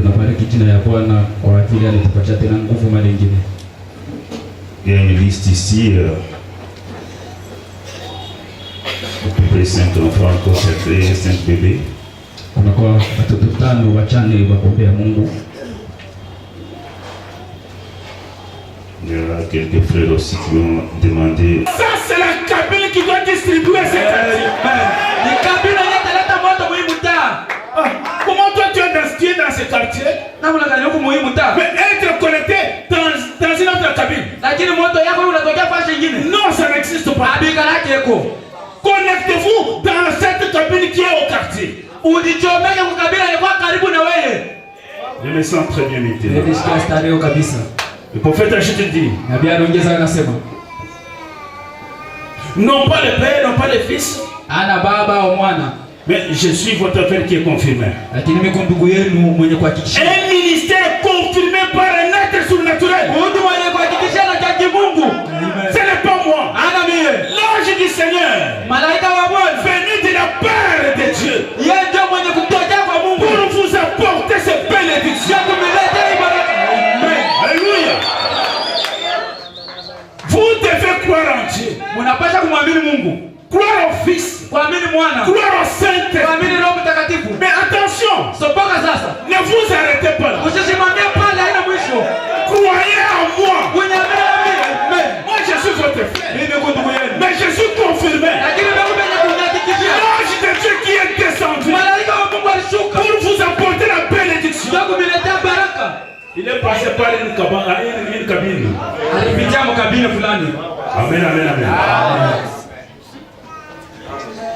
Tunabariki jina ya Bwana kwa ajili alitupatia tena nguvu mara nyingine. Il y a une liste ici. Pour 5 enfants consacrés, 5 bébés. Kunakuwa watoto 5 wachane wa kuombea Mungu. Il y a quelques frères aussi qui m'ont demandé. Ça, c'est la cabine qui doit distribuer cette activité. Comment toi tu es dans ce quartier? Mais être connecté dans une autre cabine. Non, ça n'existe pas. Connectez-vous dans cette cabine qui est au quartier. Je me sens très bien maintenant. Le prophète a juste dit. Non pas le père, non pas le fils. Mais je suis votre père qui est confirmé. Un ministère confirmé par un être surnaturel. Ce n'est pas moi. L'ange du Seigneur, venu de la part de Dieu, pour vous apporter ces bénédictions. Alléluia. Vous devez croire en Dieu. Croire au Fils, croire au Saint-Esprit. Mais attention, ne vous arrêtez pas là. Croyez en moi. Moi je suis votre frère. Mais je suis confirmé. L'ange de Dieu qui est descendu pour vous apporter la bénédiction. Il est passé par une cabine. Amen, amen, amen.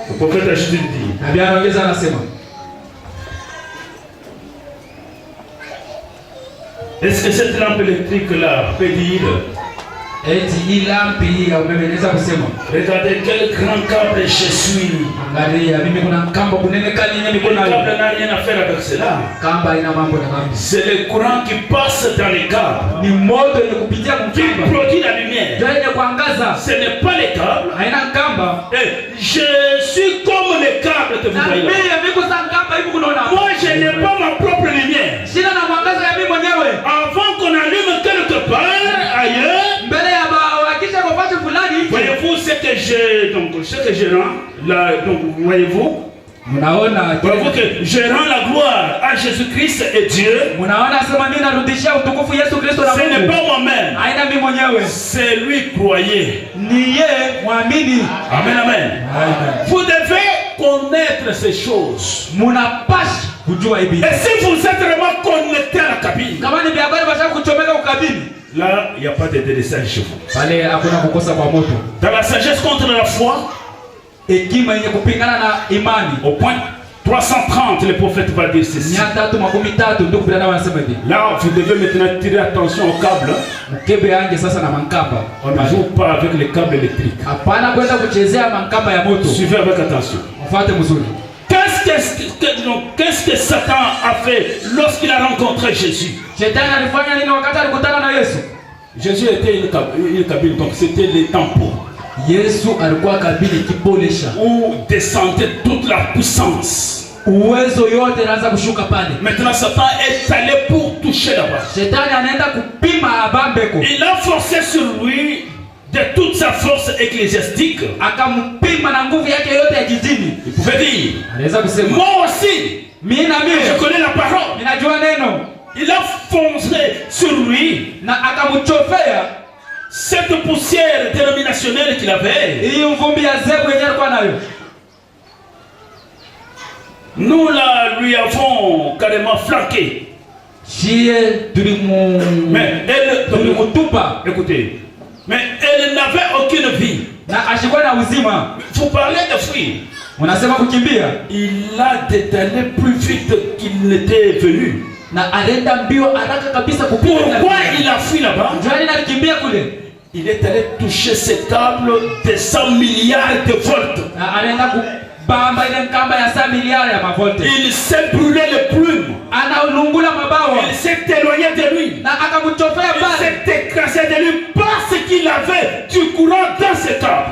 Le prophète a juste dit. Est-ce que cette lampe électrique là peut dire? Regardez quel grand câble je suis. Le câble n'a rien à faire avec cela. C'est le courant qui passe dans les câbles, qui produit la lumière. Ce n'est pas les câbles. Je suis comme les câbles que vous voyez. Moi je n'ai pas ma propre lumière. Avant qu'on allume quelque part ailleurs, voyez-vous ce que je rends là, donc voyez-vous que je rends la gloire à Jésus-Christ et Dieu. Ce n'est pas moi-même, c'est lui croyez. Amen, amen. Vous devez connaître ces choses. Et si vous êtes vraiment connecté à la cabine, là, il n'y a pas de délaissage chez vous. Dans la sagesse contre la foi, au point 330, le prophète va dire ceci. Là, vous devez maintenant tirer attention au câble. On ne joue pas avec les câbles électriques. Suivez avec attention. Qu'est-ce que Satan a fait lorsqu'il a rencontré Jésus? Jésus était une cabine, donc c'était les tampons où descendait toute la puissance. Maintenant Satan est allé pour toucher là-bas. Il a forcé sur lui de toute sa force ecclésiastique. Il pouvait dire, moi aussi, je connais la parole. Il a foncé sur lui cette poussière dénominationnelle qu'il avait. Nous là lui avons carrément flanqué. Mais elle, écoutez, mais elle n'avait aucune vie. Vous parlez de fuir. Il a détalé plus vite qu'il n'était venu. Pourquoi il a fui là-bas? Il est allé toucher ces câbles de 100 milliards de volts. Il s'est brûlé les plumes. Il s'est éloigné de lui. Il s'est écrasé de lui parce qu'il avait du courant dans ses câbles.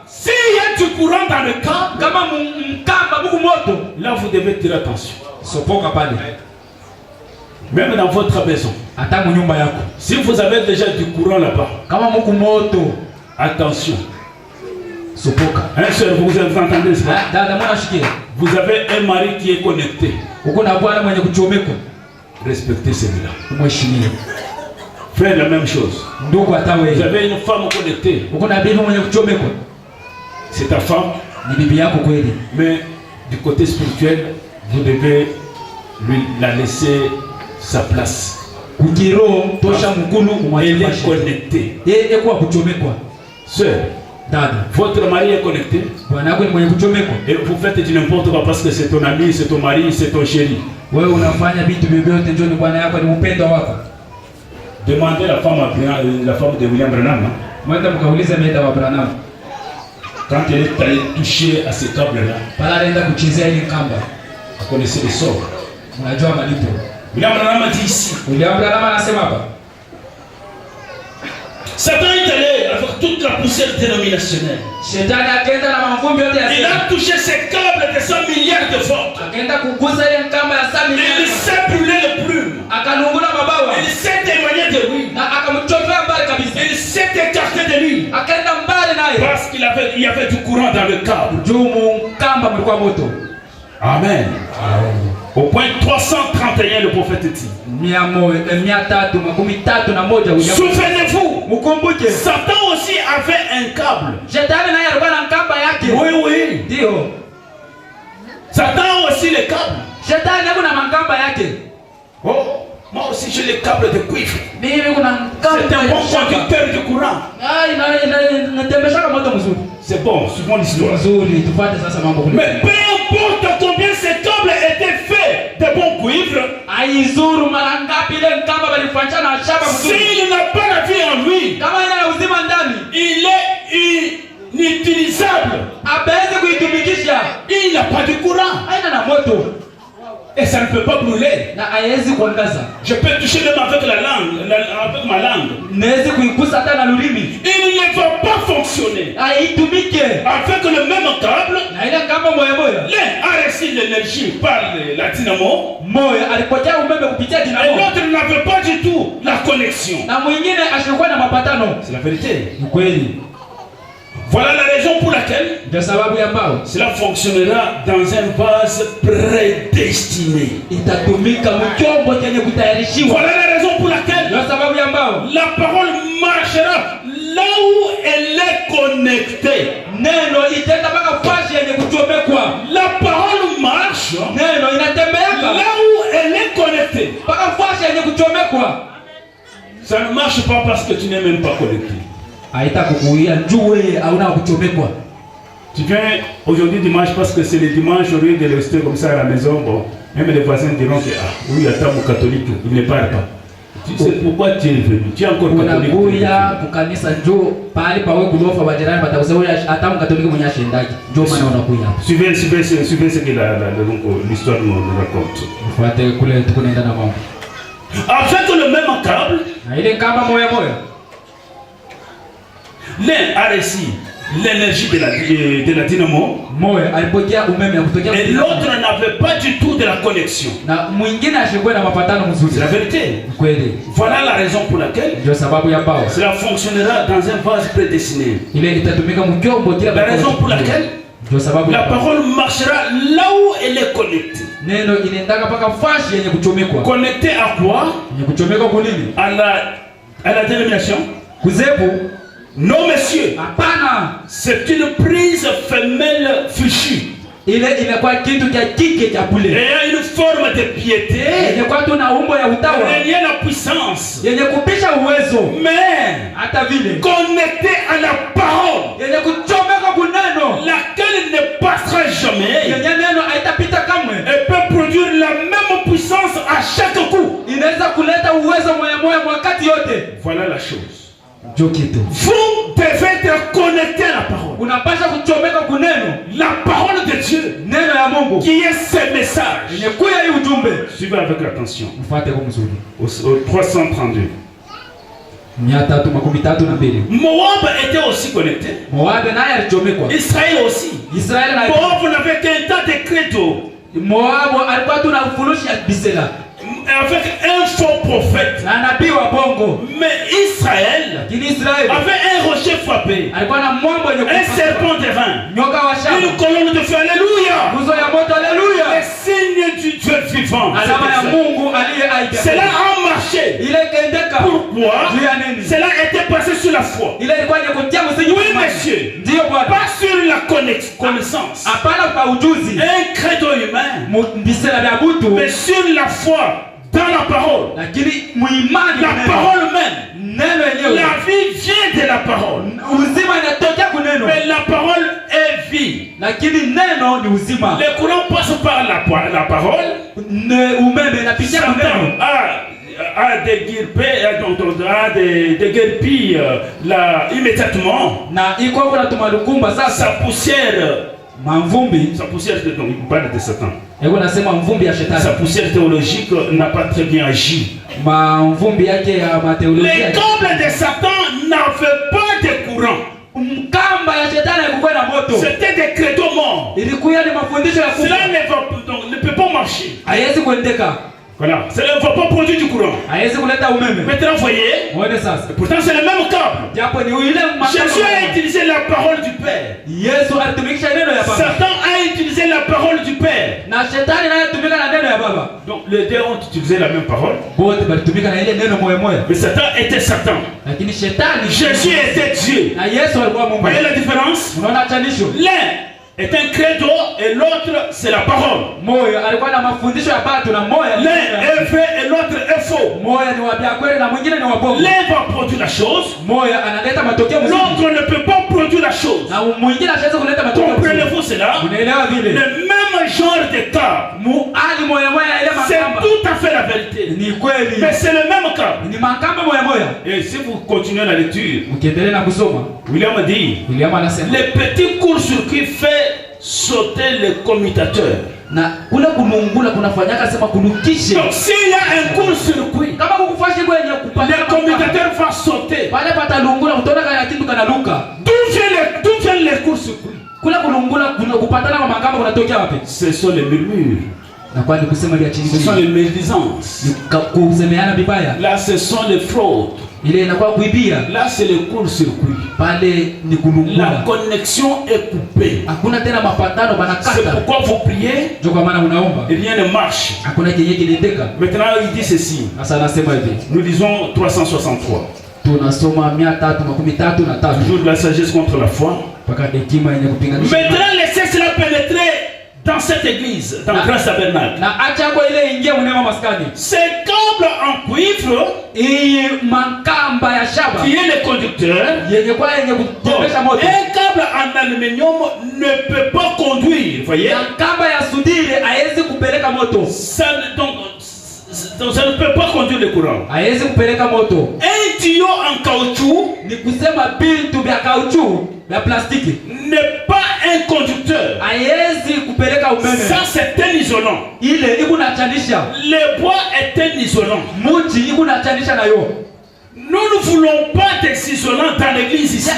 S'il y a du courant dans le câble, là vous devez tirer attention. sopoka pale. Même dans votre maison. Hata nyumba yako. Si vous avez déjà du courant là-bas. Kama mko moto. Attention. Sopoka. Un seul, vous entendez ça? Dada mwana shikia. Vous avez un mari qui est connecté. Uko na bwana mwenye kuchomeka. Respectez celui-là. Mheshimiwa. Faites la même chose. Ndugu hata wewe. Vous avez une femme connectée. Uko na bibi mwenye kuchomeka. C'est ta femme. Ni bibi yako kweli. Mais du côté spirituel, vous devez la laisser sa place. Kukiro tosha mkulu elle est connectée. Yeye kwa kuchomeka. Sœur, dada, votre mari est connecté. Bwana wako ni mwenye kuchomeka. Et vous faites du n'importe quoi parce que c'est ton ami, c'est ton mari, c'est ton chéri. Wewe unafanya vitu vyovyote njoo ni bwana yako ni mpendo wako. Demandez la femme de William Branham. Mwenda mkaulize meda wa Branham. Quand elle est allée toucher à ces câbles-là, pala anaenda kuchezea ile kamba. Vous connaissez les sorts. Unajua malipo. William Branham a dit ici. William Branham anasema hapa. Satan est allé avec toute la poussière dénominationnelle. Shetani akaenda na mavumbi yote ya. Il a touché ces câbles de 100 milliards de volts. Akaenda kugusa ile kamba ya 100 milliards. Il s'est brûlé le plume. Akalungula mabawa. Il s'est éloigné de lui. Na akamchomea mbali kabisa. Il s'est écarté de lui. Akaenda mbali naye. Parce qu'il y avait du courant dans le câble. Jumu kamba mlikuwa moto. Amen. Au point 331 le prophète dit. Souvenez-vous. Satan aussi avait un câble. Oui, oui. Satan a aussi les câbles. Oh, moi aussi j'ai les câbles de cuivre. C'est un bon conducteur de courant. C'est bon, suivons l'histoire. Mais peu importe combien ces câbles étaient faits de bon cuivre, s'il n'a pas la vie en lui, il est inutilisable. Il n'a pas de courant. Et ça ne peut pas brûler. Je peux toucher même avec la langue, avec ma langue. Il ne va pas fonctionner. Avec le même câble, l'un a reçu l'énergie par la dynamo, et l'autre n'avait pas du tout la connexion. C'est la vérité. Voilà la raison pour laquelle cela fonctionnera dans un vase prédestiné. Voilà la raison pour laquelle la parole marchera là où elle est connectée. La parole marche là où elle est connectée. Ça ne marche pas parce que tu n'es même pas connecté. Tu viens aujourd'hui dimanche parce que c'est le dimanche, au lieu de rester comme ça à la maison, bon, même les voisins diront que oui, attends, mon catholique, il ne parle pas. Tu sais pourquoi tu es venu? Tu es encore catholique. Suivez ce que l'histoire nous raconte. Avec le même câble, l'un a reçu l'énergie de la dynamo et l'autre n'avait pas du tout de la connexion. C'est la vérité. Voilà la raison pour laquelle cela fonctionnera dans un vase prédestiné. La raison pour laquelle la parole marchera là où elle est connectée. Connectée à quoi? À la dénomination? Non, monsieur. C'est une prise femelle fichue. Il a une forme de piété. Il y a la puissance. Mais connecté à la parole, laquelle ne passera jamais. Elle peut produire la même puissance à chaque coup. Voilà la chose. Vous devez être connecté à la parole. La parole de Dieu qui est ce message. Suivez avec attention. Au 332. Moab était aussi connecté. Israël aussi. Moab n'avait qu'un tas de créneaux Moabu alikuwa tu na ufunushi ya Bisela. Avec un faux prophète. Mais Israël avait un rocher frappé, un serpent divin, une colonne de feu. Alléluia. Les signes du Dieu vivant. Cela a marché. Pourquoi? Cela était passé sur la foi. Oui, monsieur. Pas sur la connaissance, un credo humain, mais sur la foi dans la parole. La parole même. La vie vient de la parole. Mais la parole est vie. Le courant passe par la parole. A déguerpi immédiatement sa poussière. Sa poussière de Satan. Sa poussière théologique n'a pas très bien agi. Les câbles de Satan n'avaient pas de courant. C'était des credos morts. Cela ne peut pas marcher. Voilà, ça ne va pas produire du courant. Maintenant, vous voyez, pourtant c'est le même câble. Jésus a utilisé la parole du Père. Satan a utilisé la parole du Père. Donc les deux ont utilisé la même parole. Mais Satan était Satan. Jésus était Dieu. Vous voyez la différence? L'un est un credo et l'autre c'est la parole. L'un est vrai et l'autre est faux. L'un va produire la chose, l'autre ne peut pas produire la chose. Comprenez-vous cela? Le même genre de cas, c'est tout à fait la vérité, mais c'est le même cas. Et si vous continuez la lecture, William a dit, les petits court-circuits fait sauter les commutateurs. Donc s'il y a un court-circuit, les commutateurs vont sauter. D'où viennent les court-circuits? Ce sont les murmures. Ce sont les médisances. Là ce sont les fraudes. Là c'est le court-circuit. La connexion est coupée. C'est pourquoi vous priez et rien ne marche. Maintenant il dit ceci. Nous lisons 363. Toujours de la sagesse contre la foi. Maintenant laissez cela pénétrer dans cette église, dans le grand tabernacle. Ces câbles en cuivre qui est le conducteur. Un câble en aluminium ne peut pas conduire, voyez. Donc ça ne peut pas conduire le courant. Un tuyau en caoutchouc n'est pas un conducteur. Ça c'est un isolant. Le bois est un isolant. Nous ne voulons pas des isolants dans l'église ici.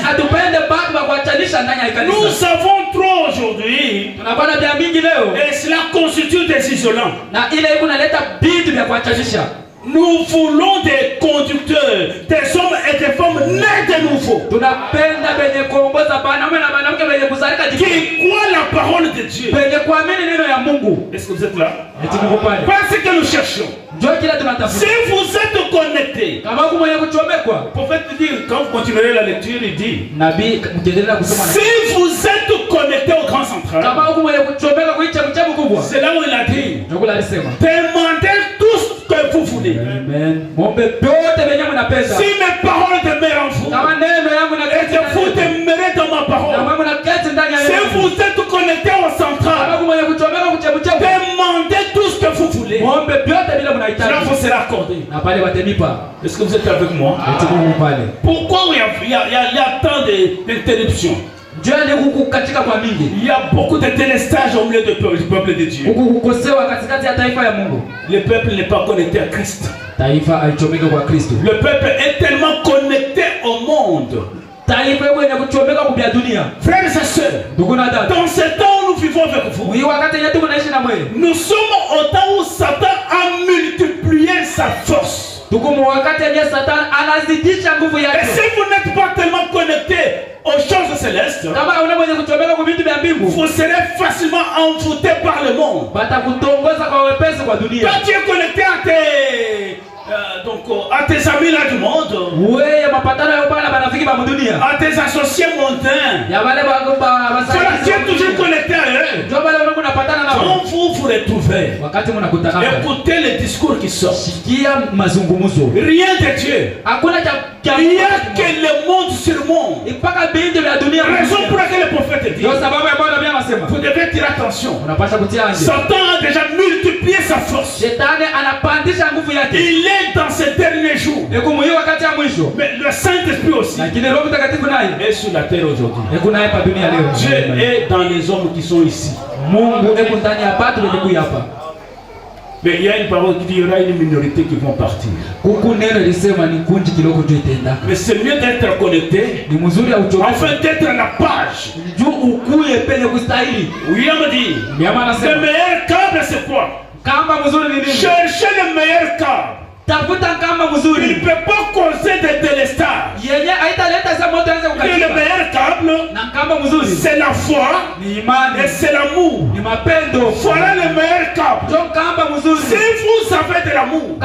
Nous savons trop aujourd'hui. Et cela constitue des isolants. Nous voulons des conducteurs, des hommes et des femmes nés de nouveau, qui croient la parole de Dieu. Est-ce que vous êtes là? Parce que nous cherchons. Si vous êtes connectés, le prophète dit, quand vous continuerez la lecture, il dit, si vous êtes connectés au grand central, c'est là où il a dit, demandez tout ce que vous voulez. Amen. Si mes paroles demeurent en vous, et que vous demeurez dans ma parole, si vous êtes connectés au central, demandez tout ce que vous voulez. Cela vous sera accordé. Est-ce que vous êtes avec moi? Pourquoi il y a tant d'interruptions? Il y a beaucoup de délestage au milieu du peuple de Dieu. Le peuple n'est pas connecté à Christ. Le peuple est tellement connecté au monde. taifa yenye kuchomeka kubia dunia. Frères et sœurs, dans ce temps où nous vivons avec vous, nous sommes au temps où Satan a multiplié sa force. Et si vous n'êtes pas tellement connecté aux choses célestes, vous serez facilement envoûté par le monde. Quand tu es connecté à tes amis là du monde, à tes associés montains, tu es toujours connecté à eux. Quand vous vous retrouvez, écoutez les discours qui sortent. Rien de Dieu. Il n'y a que le monde sur le monde. Raison pour laquelle le prophète dit, vous devez tirer attention. Satan a déjà multiplié sa force. Il est dans ces derniers jours. Mais le Saint-Esprit aussi est sur la terre aujourd'hui. Dieu est dans les hommes qui sont ici. Mais il y a une parole qui dit qu'il y aura une minorité qui vont partir. Mais c'est mieux d'être connecté afin d'être à la page. William dit, le meilleur câble c'est quoi? Cherchez le meilleur câble. Il ne peut pas causer de délestage. Et le meilleur câble, c'est la foi et c'est l'amour. Voilà le meilleur câble. Si vous avez de l'amour,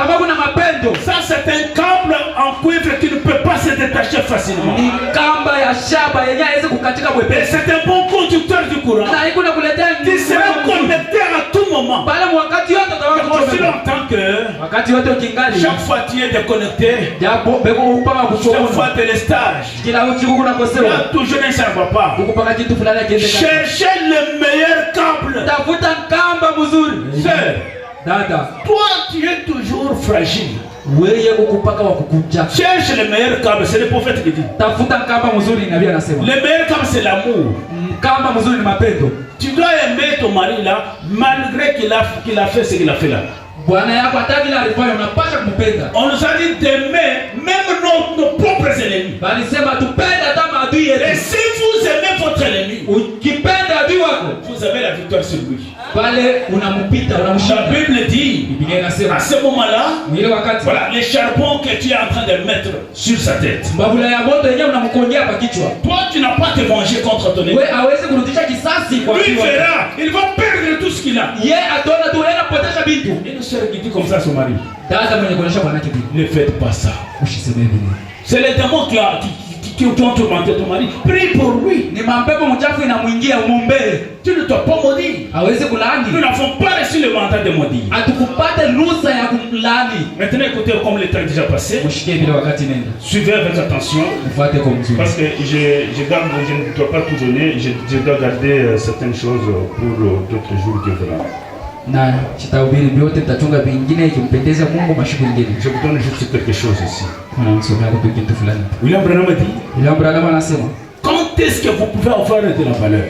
ça c'est un câble en cuivre qui ne peut pas se détacher facilement. Et c'est un bon conducteur du courant qui sera connecté à tout moment. Aussi longtemps que chaque fois tu es déconnecté, chaque fois tu es les stages, il y a toujours un serveur pas. Cherchez le meilleur câble. Toi tu es toujours fragile. Cherche le meilleur câble, c'est le prophète qui dit. Le meilleur câble c'est l'amour. Tu dois aimer ton mari là, malgré qu'il a fait ce qu'il a fait là. On nous a dit d'aimer même nos propres ennemis. Et si vous aimez votre ennemi, vous avez la victoire sur lui. La Bible dit, à ce moment-là, voilà les charbons que tu es en train de mettre sur sa tête. Toi, tu n'as pas te venger contre ton ennemi. Lui verra, il va perdre tout ce qu'il a. Une soeur qui dit comme ça à son mari, ne faites pas ça. C'est les démons qui ont tourmenté ton mari. Prie pour lui. Tu ne dois pas maudire. Nous n'avons pas reçu le mandat de maudire. Maintenant écoutez comme le temps est déjà passé. Suivez avec attention. Parce que je ne dois pas tout donner. Je dois garder certaines choses pour d'autres jours différents. Je vous donne juste quelque chose ici. William Branham dit, quand est-ce que vous pouvez avoir de la valeur?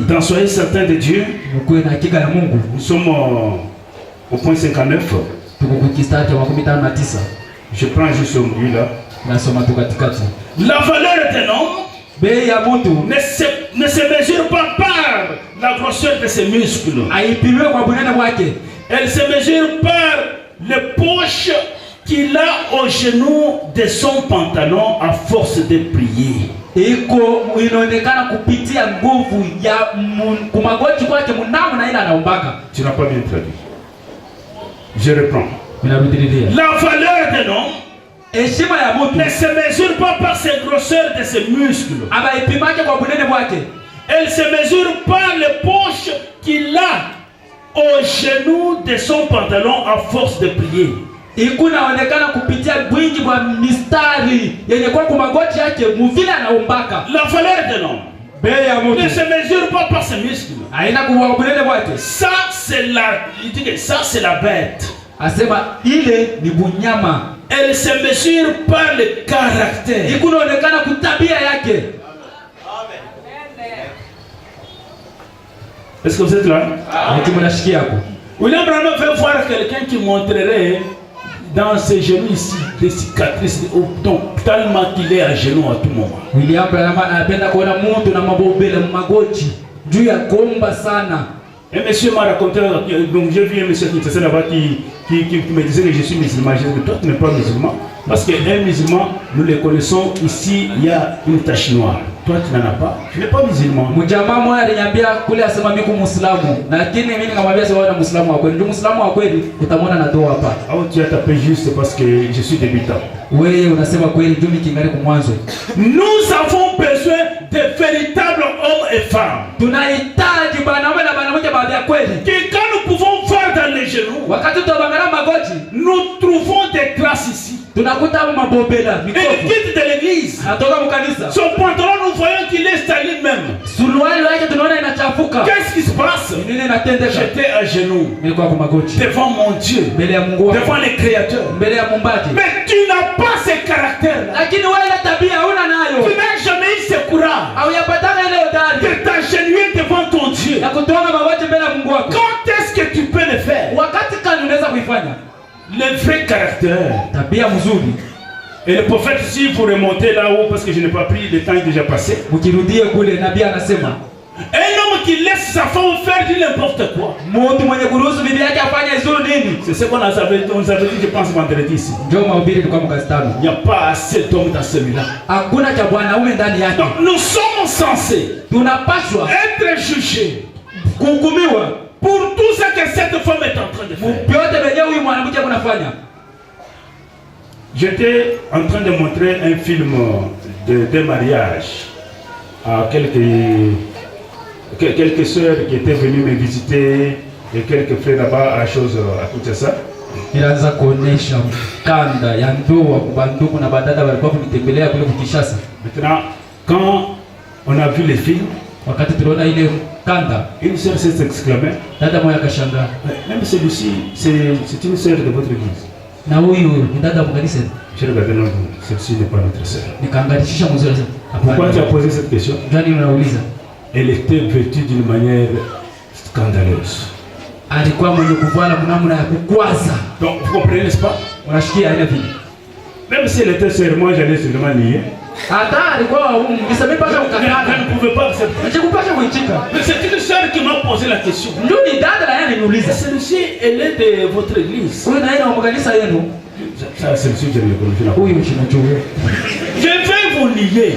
Dans soyez certain de Dieu. Nous sommes au point 59. Je prends juste celui là. La valeur d'un homme ne se mesure pas par la grosseur de ses muscles. Elle se mesure par les poches qu'il a au genou de son pantalon à force de prier. Tu n'as pas bien traduit. Je reprends. La valeur d'un homme ne se mesure pas par ses grosseurs de ses muscles. Elle se mesure par les poches qu'il a au genou de son pantalon à force de prier. La valeur de l'homme ne se mesure pas par ses muscles. Ça c'est la bête. Elle se mesure par le caractère. Est-ce que vous êtes là? William Branham veut voir quelqu'un qui montrerait dans ses genoux ici des cicatrices donc tellement qu'il est à genoux à tout moment. William Branham anapenda kuona mtu na mabobele magoti juu ya kuomba sana. Et monsieur m'a raconté, donc j'ai vu un monsieur qui était là-bas qui me disait que je suis musulman. Je dis que toi tu n'es pas musulman. Parce qu'un musulman, nous les connaissons, ici il y a une tache noire. Toi tu n'en as pas, tu n'es pas musulman. Mjamaa mmoja aliniambia kule asema mimi ni Muislamu, lakini mimi nikamwambia sasa wewe ni Muislamu wa kweli. Ndio Muislamu wa kweli utamwona na doa hapa. Ah tu as tapé juste parce que je suis débutant. Wewe unasema kweli ndio mimi kingali kwa mwanzo. Nous avons besoin de véritables hommes et femmes. Tunahitaji wanaume na wanawake baadhi ya kweli. Que quand nous pouvons voir dans les genoux, wakati tunaangalia magoti, nous trouvons des traces ici. Tunakuta mabobela mikofu. Et il quitte de l'église. Anatoka mkanisa. Son pantalon nous voyons qu'il est sali même. Suruali yake tunaona inachafuka. Qu'est-ce qui se passe? Nini inatendeka? J'étais à genoux. Nilikuwa kwa magoti. Devant mon Dieu. Mbele ya Mungu wako. Devant les créateurs. Mbele ya Muumbaji. Mais tu n'as pas ce caractère là. Lakini wewe ile tabia huna nayo. Tu n'as jamais eu ce courage. Hauyapataka ile udari. De t'agenouiller devant ton Dieu. Na kutoa magoti mbele ya Mungu wako. Quand est-ce que tu peux le faire? Wakati gani unaweza kuifanya? Le vrai caractère. Tabia mzuri. Et le prophète, si vous remontez là-haut, parce que je n'ai pas pris, le temps est déjà passé. Un homme qui laisse sa femme faire du n'importe quoi. C'est ce qu'on nous avait dit, je pense, vendredi ici. Il n'y a pas assez d'hommes dans celui-là. Donc nous sommes censés être jugés pour tout ce que cette femme est en train de faire. J'étais en train de montrer un film de mariage à quelques soeurs qui étaient venues me visiter et quelques frères là-bas à chose à tout ça. Maintenant, quand on a vu les films, une sœur s'est exclamée, même celui-ci, c'est une sœur de votre église. Je regarde, non, celle-ci n'est pas notre sœur. Pourquoi tu as posé cette question? Elle était vêtue d'une manière scandaleuse. Donc vous comprenez, n'est-ce pas? Même si elle était sœur, moi j'allais sûrement nier. Je ne pouvais pas accepter. Mais c'est une sœur qui m'a posé la question. Celle-ci, elle est de votre église. Ça, celle-ci, je ne le connais pas. Je vais vous nier.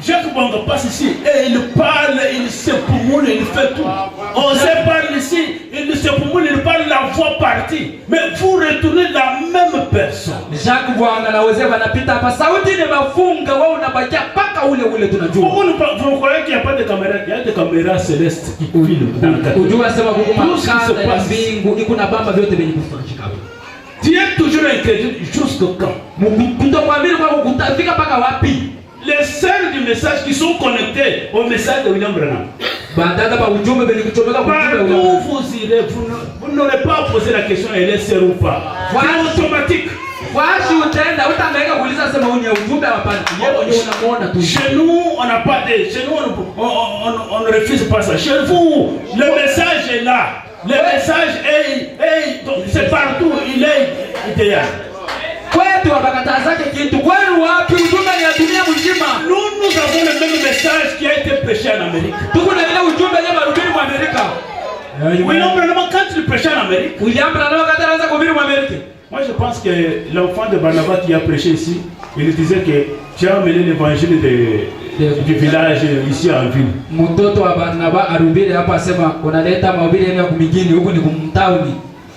Jacques Banga passe ici et il parle, il se poumoule, il fait tout. On se parle ici, il se poumoule, il parle la voix partie. Mais vous retournez la même personne. Jacques Banga na wazee wanapita hapa sauti ni mafunga wao unabakia paka ule tunajua. Vous croyez qu'il n'y a pas de caméra? Il y a des caméras célestes qui filment dans le cadre. Unajua sema kukuma kanda ya mbingu iko na bamba vyote venye kufanyika. Tu es toujours incrédule jusqu'au quand? Kutokuamini kwa kutafika paka wapi? Les sœurs du message qui sont connectées au message de William Branham. Partout vous irez, vous n'aurez pas posé la question elle est sœur ou pas. C'est automatique. Chez nous, on n'a pas de. Chez nous, on ne refuse pas ça. Chez vous, le message est là. Le message est c'est partout, il est idéal. Nous avons le même message qui a été prêché en Amérique. William Branham, quand il prêchait en Amérique, moi je pense que l'enfant de Barnabas qui a prêché ici, il disait que tu as amené l'évangile du village ici en ville.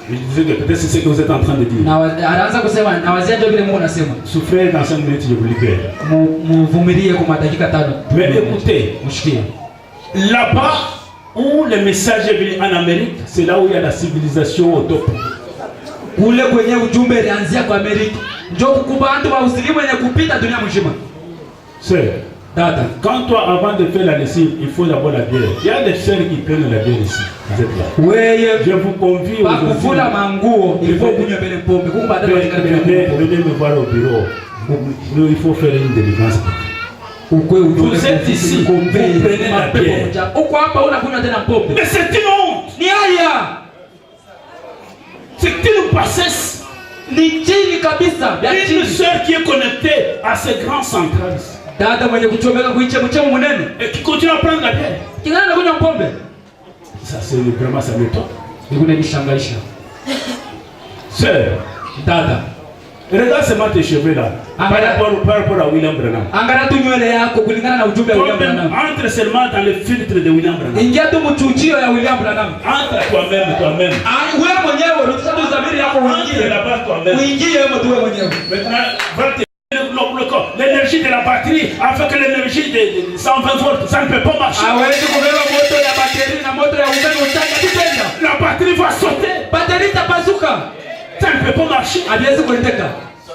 Il disait que peut-être c'est ce que vous êtes en train de dire. Souffrez dans 5 minutes, je vous libère. Mais écoutez, là-bas où le message est venu en Amérique, c'est là où il y a la civilisation au top. C'est quand toi, avant de faire la lessive, il faut d'abord la bière. Il y a des sœurs qui prennent la bière ici. Vous êtes là. Je vous convie venez me voir au bureau. Nous, il faut faire une délivrance. Vous êtes ici, vous prenez la bière. Mais c'est une honte. C'est une bassesse. Ni chini kabisa. Une sœur qui est connectée à ces grands centralistes. Dada mwenye kuchomeka kuiche mchemo munene. Et qui continue à prendre la bière. Kingana kunywa pombe. Ça c'est vraiment ça m'étonne. Nikuna nishangaisha. Sœur, dada. Regarde seulement tes cheveux là. Par rapport à William Branham. Angalia tu nywele yako kulingana na ujumbe wa William Branham. Entre seulement dans le filtre de William Branham. Ingia tu mchuchio ya William Branham. Entre toi-même. Wewe mwenyewe rudisha tu dhamiri yako uingie. Là-bas toi-même. Uingie wewe tu mwenyewe. Maintenant, va l'énergie de la batterie avec l'énergie de 120 volts, ça ne peut pas marcher. Hawezi kubeba moto ya batterie na moto ya umeme utaka kitenda. La batterie va sauter. Batterie itapasuka. Ça ne peut pas marcher. Haiwezi kuendeka.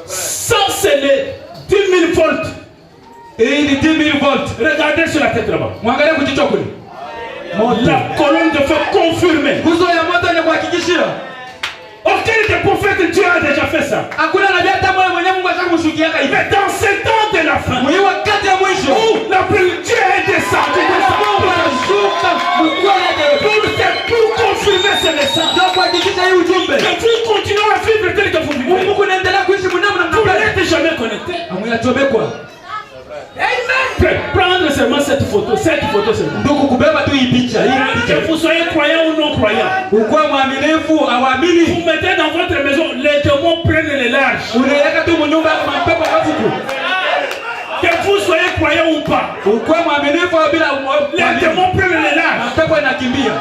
Ça c'est les 10 000 volts. Et les 10 000 volts. Regardez sur la tête là-bas. Mwangalie kujichwa kule. La colonne de feu confirmée. Nguzo ya moto ni kuhakikishia. Auquel des prophètes Dieu a déjà fait ça. Hakuna nabii hata mmoja mwenye Mungu atakumshukia hivi. Mais dans ce temps de la fin, ni wakati wa mwisho, la Dieu est descendu pour confirmer ce message. Ndio kuhakikisha hii ujumbe. Et vous continuez à vivre tel que vous vivez. Mungu anaendelea kuishi mnamo na vous n'êtes jamais connecté. Amuyachomekwa. Amen. Prendre seulement cette photo seulement. Ndugu kubeba tu hii picha, Que vous soyez croyant ou non croyant. Ukwe mwaminifu au amini. Vous mettez dans votre maison, les démons prennent les larges. Unaweka tu mnyumba kama mapepo mafuku. Que vous soyez croyant ou pas. Ukwe mwaminifu au bila les démons prennent les larges. Mapepo yanakimbia.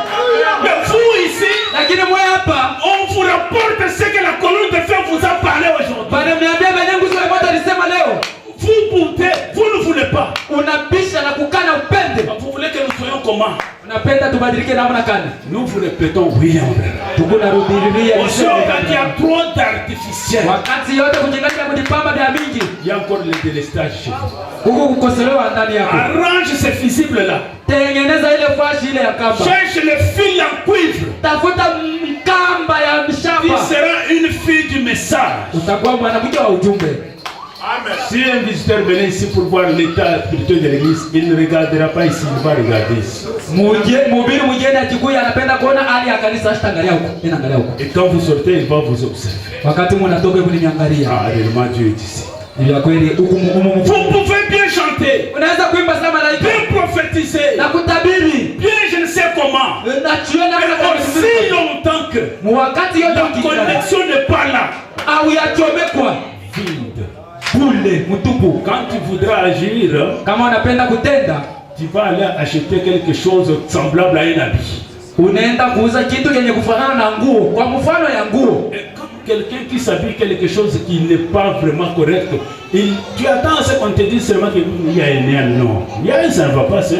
Mais vous ici, lakini mwe hapa, on vous rapporte ce que la colonne de feu vous a parlé aujourd'hui. Bana mniambia benyangu sio moto alisema leo. Vous boutez, vous ne voulez pas. Unabisha na kukana upende. Vous voulez que nous soyons comment? Unapenda tubadilike namna gani? Nous vous répétons William. Tukunarudilia quand il y a trop d'artificiels. Wakati yote kujingania kujipamba vya mingi. Il y a encore le délestage chez vous. Huko kukosolewa ndani yako. Arrange ces fusibles là. Tengeneza ile fashi ile ya kamba. Cherche le fil en cuivre. Tafuta kamba ya mshamba. Tu seras une fille du message. Utakuwa mwanamke wa ujumbe. Amen. Si un visiteur venait ici pour voir l'état spirituel de l'église, il ne regardera pas ici, il va regarder ici. Mhubiri mgeni akikuja anapenda kuona hali ya kanisa, ashitangalia huko, ninaangalia huko. Et quand vous sortez, il va vous observer. Wakati mnatoka kuniangalia. Ah, réellement Dieu est ici. Ni kweli huko. Vous pouvez bien chanter. Unaweza kuimba kama malaika. Bien prophétiser. Na kutabiri. Bien je ne sais comment. Na tuona kama aussi longtemps que wakati yote la connexion n'est pas là. Au yachomekwa. Vide. Bule mutupu. Quand tu voudras agir, kama unapenda kutenda, tu vas aller acheter quelque chose semblable à un habit. Unaenda kuuza kitu kenye kufanana na nguo, kwa mfano ya nguo. Quelqu'un qui s'habille quelque chose qui n'est pas vraiment correct, tu attends à ce qu'on te dise seulement qu'il y a un lien. Non, ça ne va pas, ça.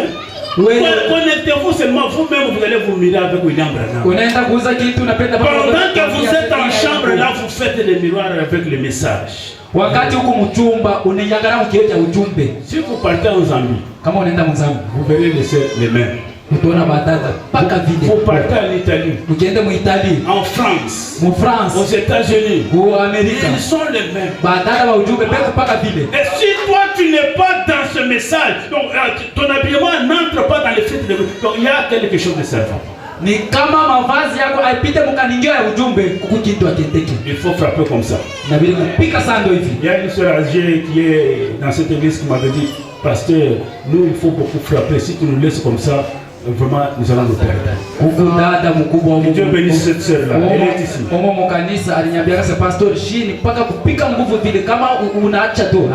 Connectez-vous seulement vous-même, vous allez vous mirer avec William Branham. Pendant que vous êtes en chambre, là, vous faites les miroirs avec les messages. Wakati huko mchumba unaiangalia ukieta ujumbe. Si vous partez en Zambie, kama unaenda Mzambi, vous verrez les mêmes. Utaona batata paka vide. Vous partez en Italie, ukienda mu Italie, en France, aux États-Unis, aux Américains, ils sont les mêmes. Batata wa ujumbe paka vide. Et si toi tu n'es pas dans ce message, donc ton habillement n'entre pas dans les fêtes de donc il y a quelque chose de servant. Ni kama mavazi yako aipite mkaningio ya ujumbe kukukitu akiteke. Il faut frapper comme ça. Na vile kupika sando hivi. Il y a une sœur âgée qui est dans cette église qui m'avait dit, pasteur, nous il faut beaucoup frapper. Si tu nous laisses comme ça, vraiment nous allons nous perdre. Huko dada mkubwa wa Mungu. Dieu bénisse cette sœur là. Elle est ici. Omo mkanisa aliniambia kama pastor shini mpaka kupika nguvu vile kama unaacha tu.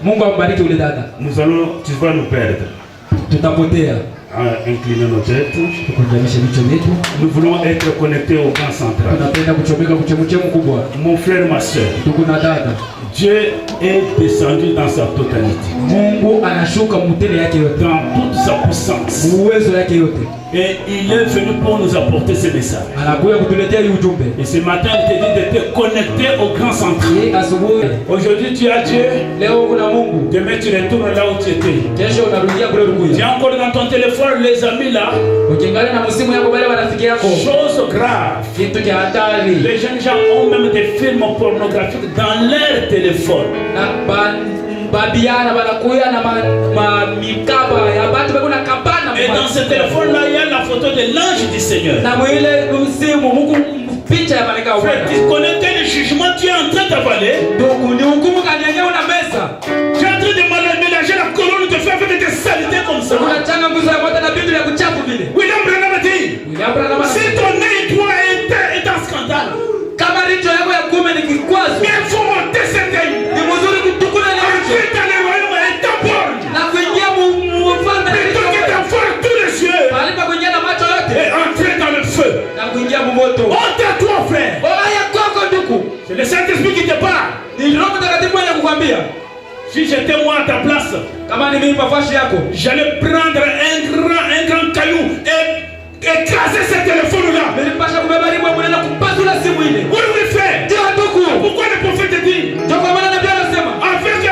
Mungu ambariki ule dada. Tu vas nous perdre. Tutapotea. Incliner nos têtes. Nous voulons être connectés au grand central. Mon frère, ma soeur, Dieu est descendu dans sa totalité, dans toute sa puissance, et il est venu pour nous apporter ce message. Et ce matin, il te dit de te connecter au grand central. Aujourd'hui, tu as Dieu. Demain, tu retournes là où tu étais. Tu as encore dans ton téléphone les amis là. Chose grave. Les jeunes gens ont même des films pornographiques dans leur téléphone. Et dans ce téléphone là, il y a la photo de l'ange du Seigneur. picha ya malaika wa Bwana. Tu connais quel jugement tu es en train d'avaler? Donc ni hukumu gani yenyewe na mesa? Tu es en train de mélanger la colonne de feu avec des saletés comme ça. Unachanga nguzo ya moto na vitu vya kuchafu vile. William Branham a dit, si ton nez toi est un scandale, kama richo yako ya kume ni kikwazo, il faut monter cette œil. ni mzuri kutukuna na richo. Ensuite dans le royaume est un bon. Na kuingia mfalme Plutôt que d'avoir tous les yeux. Alipa kuingia na macho yote. Et entrer dans le feu. Na kuingia moto. Honte à toi frère. Haya kwako ndugu. C'est le Saint-Esprit qui te parle. Ni Roho Mtakatifu anakukwambia. Si j'étais moi à ta place, kama ni mimi pafashi yako, j'allais prendre un grand caillou et écraser ce téléphone là. Nilipasha kubeba ribu mwenye kupasula simu ile. What do we faire? Pourquoi le prophète dit? Ndio kwa maana nabii anasema avec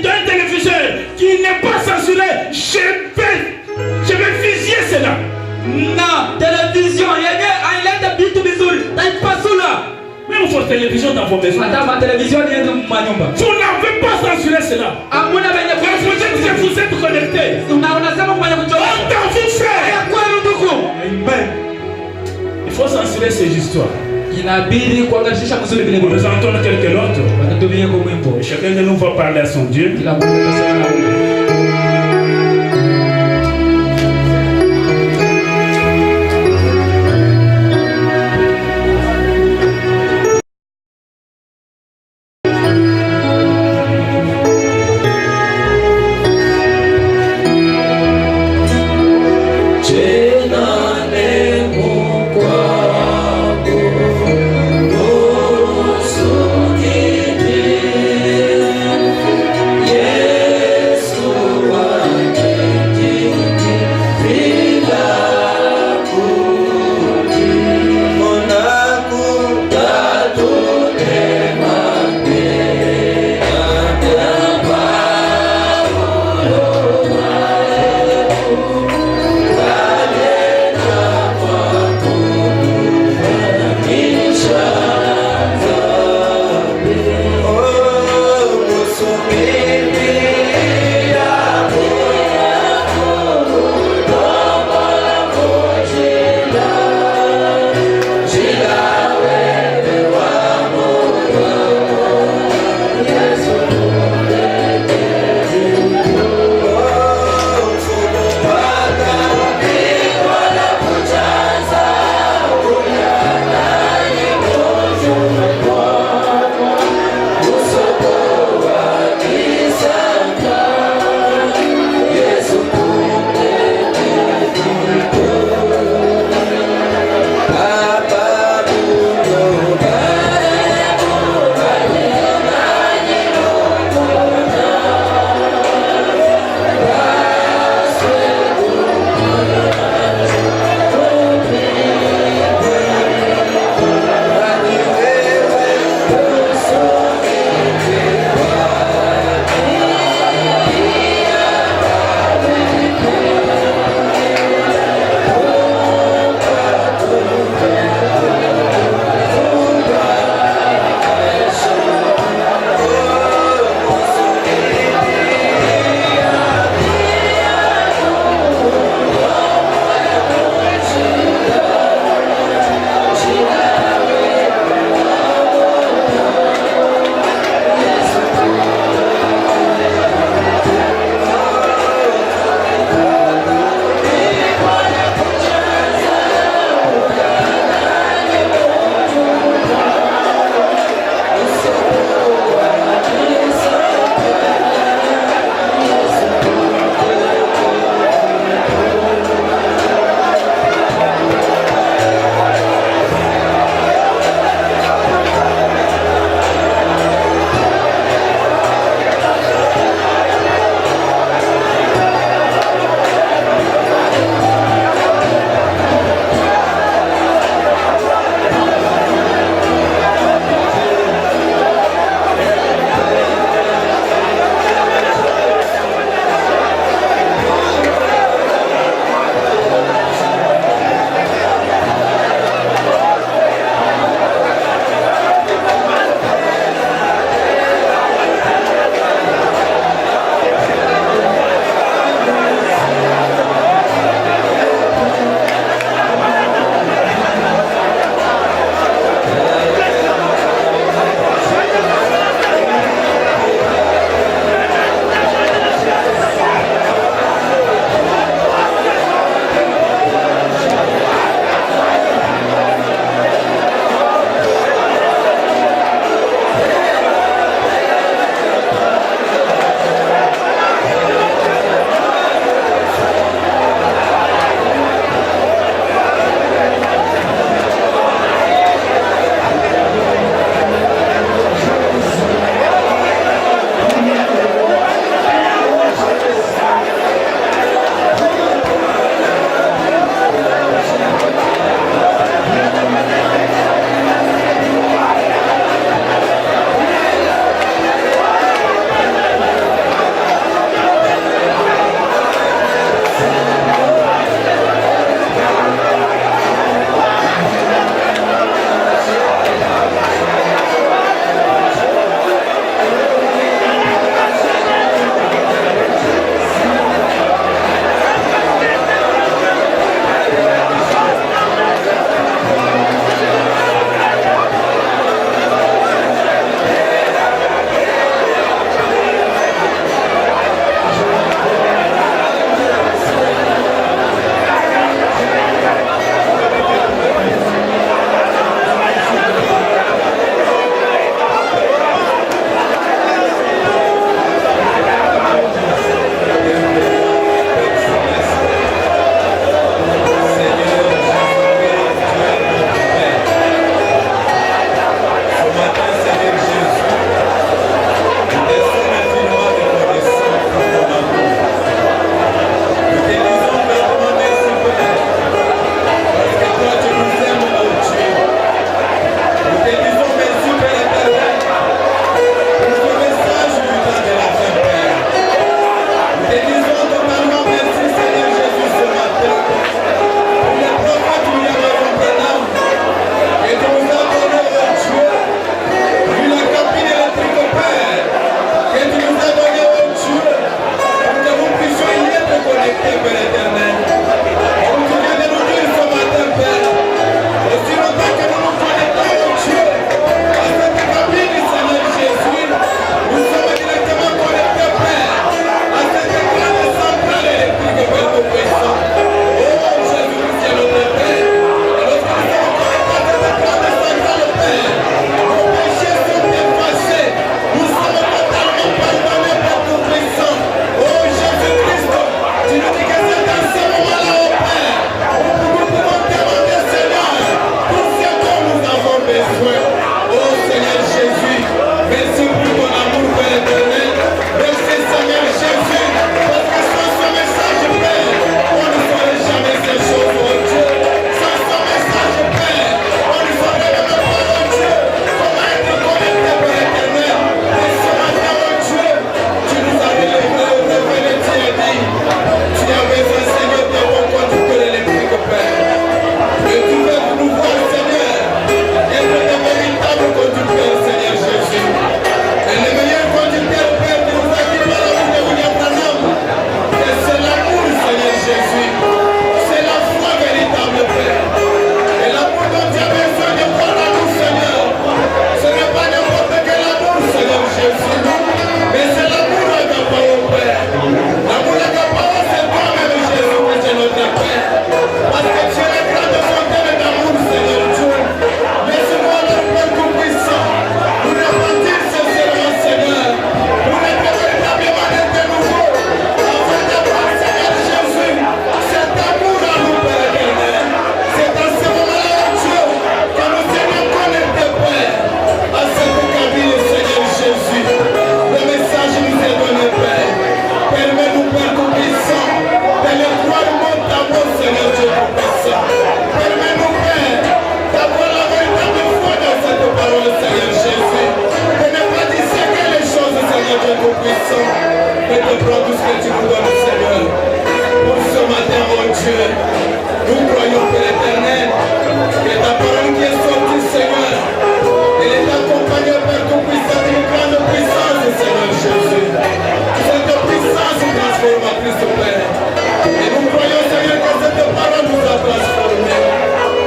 un téléviseur qui n'est pas censuré, je vais fusiller cela. Na télévision yenye aileta vitu vizuri, taipasula. Même votre télévision dans vos maisons. Hata ma télévision ni yetu manyumba. Vous n'avez pas censuré cela. Amuna benye vous êtes connectés. Unasema mwenye kuchoka. On t'a vu faire. Ya kweli ndugu. Amen. Il faut censurer ces histoires. Inabidi kuangalisha mzuri vile vile. Nous entendons quelqu'un d'autre. Wanatumia kwa mwimbo. Chacun de nous va parler à son Dieu. Kila mmoja atasema na Mungu. Yesu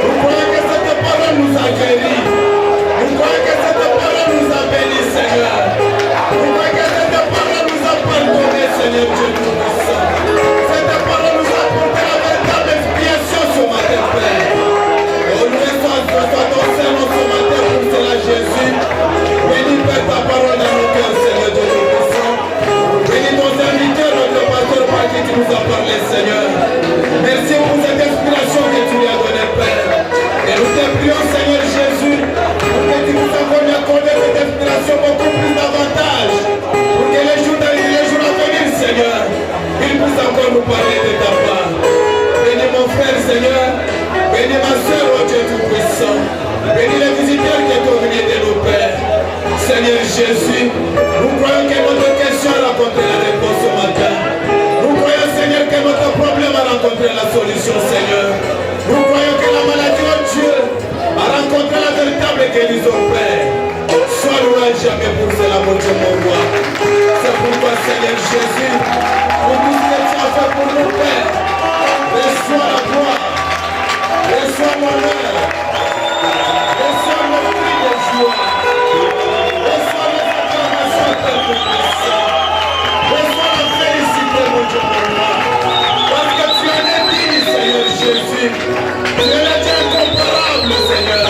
Nous croyons que cette parole nous a guéris. Nous croyons que cette parole nous a bénis, Seigneur. Nous croyons que cette parole nous a pardonné, Seigneur Dieu tout-puissant. Cette parole nous a apporté la véritable expiation ce matin, Père. Oh, loué soit ton Seigneur ce matin pour cela, Jésus. Bénis, Père, ta parole dans nos cœurs, Seigneur Dieu tout-puissant. Bénis nos invités, notre pasteur par qui tu nous as parlé, Seigneur. Merci pour cette inspiration que tu lui as donnée, Père. Et nous te prions, Seigneur Jésus, pour que tu nous accordes cette inspiration beaucoup plus davantage. Pour que les jours à venir, Seigneur, il puisse encore nous parler de ta part. Bénis mon frère, Seigneur. Bénis ma soeur, oh Dieu tout-puissant. Bénis les visiteurs qui sont venus de nos pères. Seigneur Jésus, nous croyons que notre question a rencontré la réponse ce matin. Nous croyons, Seigneur, que notre problème a rencontré la solution, Seigneur. Nous croyons que la maladie, oh Dieu, a rencontré la véritable guérison, Père. Sois loué jamais pour cela, mon Dieu, mon roi. C'est pourquoi, Seigneur Jésus, pour tout ce que tu as fait pour nous, Père, reçois la gloire, reçois l'honneur, reçois le cri de joie, reçois les acclamations, Père tout-puissant, reçois la félicité, mon Dieu, mon roi. Parce que tu en es digne, Seigneur Jésus. Tu es le Dieu incomparable, Seigneur.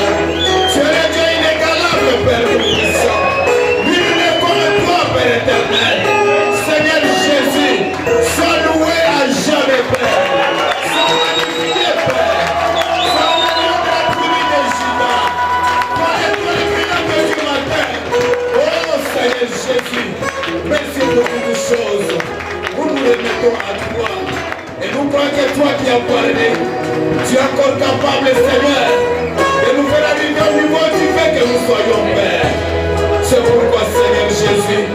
Tu es le Dieu inégalable, Père tout-puissant. Nul n'est comme toi, Père éternel. Seigneur Jésus, sois loué à jamais, Père. Sois magnifié, Père. Sois magnifié de la tribu de Juda. Toi, le créateur du matin. Oh, Seigneur Jésus, merci pour toutes les choses. Nous nous remettons à toi. Et nous croyons que toi qui as parlé, tu es encore capable, Seigneur, de nous faire arriver au niveau du fait que nous soyons Père. C'est pourquoi, Seigneur Jésus,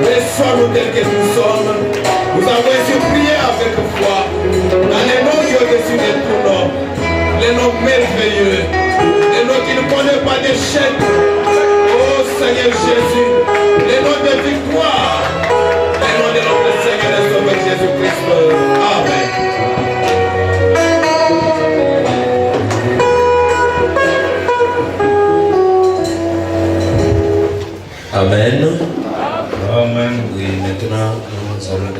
reçois-nous tels que nous sommes. Nous avons ainsi prié avec foi, dans les noms qui au-dessus de tout nom, les noms merveilleux, les noms qui ne connaissent pas d'échec. Oh Seigneur Jésus, les noms de victoire, les noms de notre Seigneur et Sauveur Jésus-Christ. Amen. Amen. Amen. Oui, maintenant, nous allons